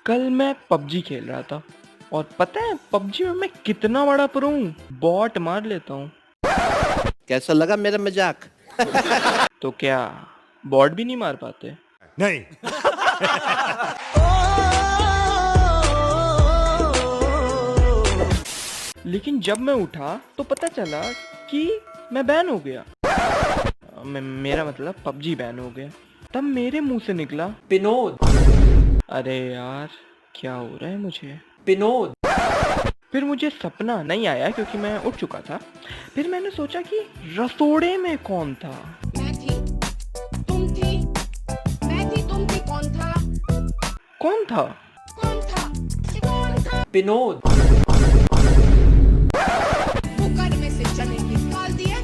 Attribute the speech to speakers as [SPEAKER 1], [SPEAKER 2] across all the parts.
[SPEAKER 1] कल मैं पबजी खेल रहा था और पता है पबजी में मैं कितना बड़ा प्रो हूँ। बॉट मार लेता हूँ।
[SPEAKER 2] कैसा लगा मेरा मजाक?
[SPEAKER 1] तो क्या बॉट भी नहीं मार पाते?
[SPEAKER 3] नहीं।
[SPEAKER 1] लेकिन जब मैं उठा तो पता चला कि मैं बैन हो गया। मेरा मतलब पबजी बैन हो गया। तब मेरे मुंह से निकला,
[SPEAKER 4] विनोद,
[SPEAKER 1] अरे यार क्या हो रहा है मुझे।
[SPEAKER 4] विनोद।
[SPEAKER 1] फिर मुझे सपना नहीं आया क्योंकि मैं उठ चुका था। फिर मैंने सोचा कि रसोड़े में कौन था।
[SPEAKER 5] मैं थी, तुम थी, मैं थी, तुम थी, कौन था?
[SPEAKER 1] कौन था?
[SPEAKER 5] कौन था? कौन था?
[SPEAKER 4] विनोद,
[SPEAKER 5] कुकर में से चने निकाल दिए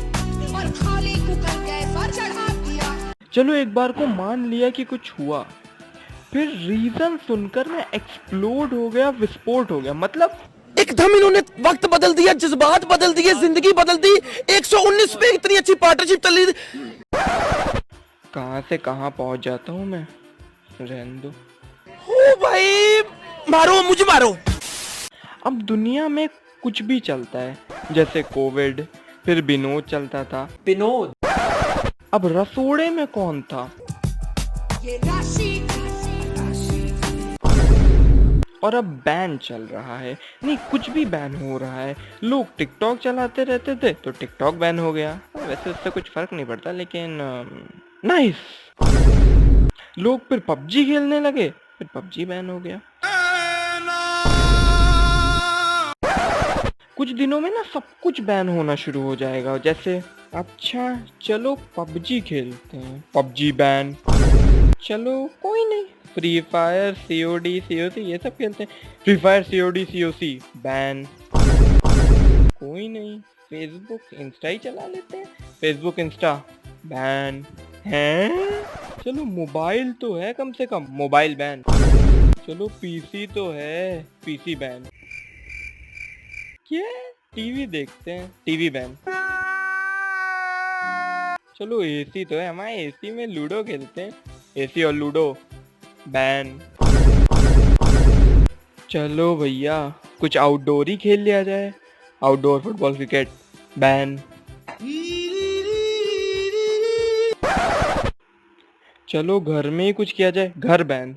[SPEAKER 5] और खाली कुकर गैस पर चढ़ा दिया।
[SPEAKER 1] चलो एक बार को मान लिया कि कुछ हुआ। फिर रीजन सुनकर मैं एक्सप्लोड हो गया, विस्फोट हो गया। मतलब
[SPEAKER 2] एकदम इन्होंने वक्त बदल दिया, जज्बात बदल दिए, जिंदगी बदल दी। 119 पे इतनी अच्छी पार्टनरशिप चली।
[SPEAKER 1] कहाँ से कहाँ पहुंच जाता हूँ मैं। रहने दो।
[SPEAKER 2] ओ भाई, मारो मुझे मारो।
[SPEAKER 1] अब दुनिया में कुछ भी चलता है, जैसे कोविड, फिर विनोद चलता था।
[SPEAKER 4] विनोद,
[SPEAKER 1] अब रसोड़े में कौन था?
[SPEAKER 5] ये राशि
[SPEAKER 1] और अब बैन चल रहा है। नहीं, कुछ भी बैन हो रहा है। लोग टिकटॉक चलाते रहते थे तो टिकटॉक बैन हो गया। वैसे उससे कुछ फर्क नहीं पड़ता, लेकिन नाइस। लोग फिर पबजी खेलने लगे, फिर पबजी बैन हो गया। कुछ दिनों में ना सब कुछ बैन होना शुरू हो जाएगा। जैसे अच्छा चलो पबजी खेलते हैं, पबजी बैन। चलो कोई नहीं, फ्री फायर, सीओडी, सीओसी ये सब खेलते हैं। Free fire, COD, COC ban. कोई नहीं, फेसबुक, इंस्टा ही चला लेते हैं। फेसबुक, इंस्टा बैन हैं। चलो मोबाइल तो है, कम से कम मोबाइल बैन। चलो पीसी तो है, पीसी बैन। क्या? टीवी देखते हैं, टीवी बैन। चलो एसी तो है, हमारे एसी में लूडो खेलते हैं, एसी और लूडो बैन। चलो भैया कुछ आउटडोर ही खेल लिया जाए, आउटडोर फुटबॉल, क्रिकेट बैन। चलो घर में ही कुछ किया जाए, घर बैन।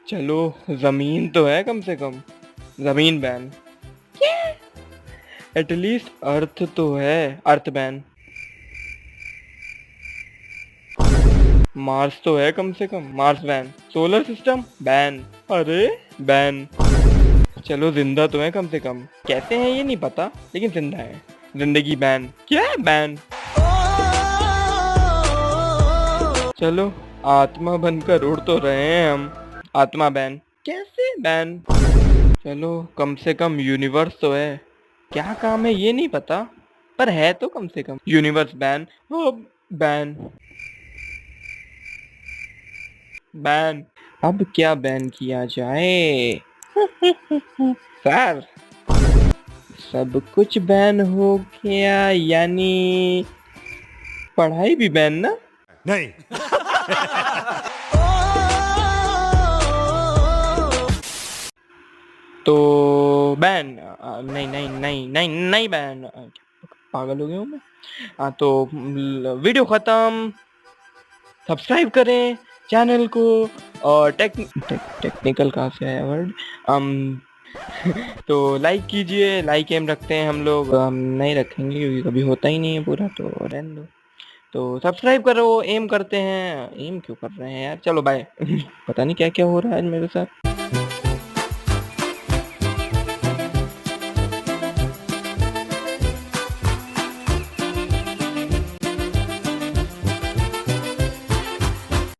[SPEAKER 1] चलो जमीन तो है कम से कम, जमीन बैन। एटलीस्ट अर्थ तो है, अर्थ बैन। मार्स तो है कम से कम, Mars ban. Solar system ban. अरे बैन। चलो जिंदा तो है कम से कम, कैसे हैं ये नहीं पता, लेकिन जिंदा है। जिंदगी बैन। क्या है बैन? चलो आत्मा बनकर उड़ तो रहे हैं हम, आत्मा बैन। कैसे बैन? चलो कम से कम यूनिवर्स तो है, क्या काम है ये नहीं पता, पर है तो कम से कम। Universe ban. ओ बैन, बैन। अब क्या बैन किया जाए? सर सब कुछ बैन हो गया, यानी पढ़ाई भी बैन ना?
[SPEAKER 3] नहीं।
[SPEAKER 1] तो बैन नहीं नहीं नहीं नहीं नहीं बैन। पागल हो गया हूँ मैं। हाँ तो वीडियो खत्म। सब्सक्राइब करें चैनल को, और टेक्निकल कहाँ से आया वर्ड, तो लाइक कीजिए। लाइक एम रखते हैं हम लोग, हम नहीं रखेंगे क्योंकि कभी होता ही नहीं है पूरा, तो रहने दो। तो सब्सक्राइब करो, एम करते हैं। एम क्यों कर रहे हैं यार, चलो बाय। पता नहीं क्या क्या हो रहा है आज मेरे साथ।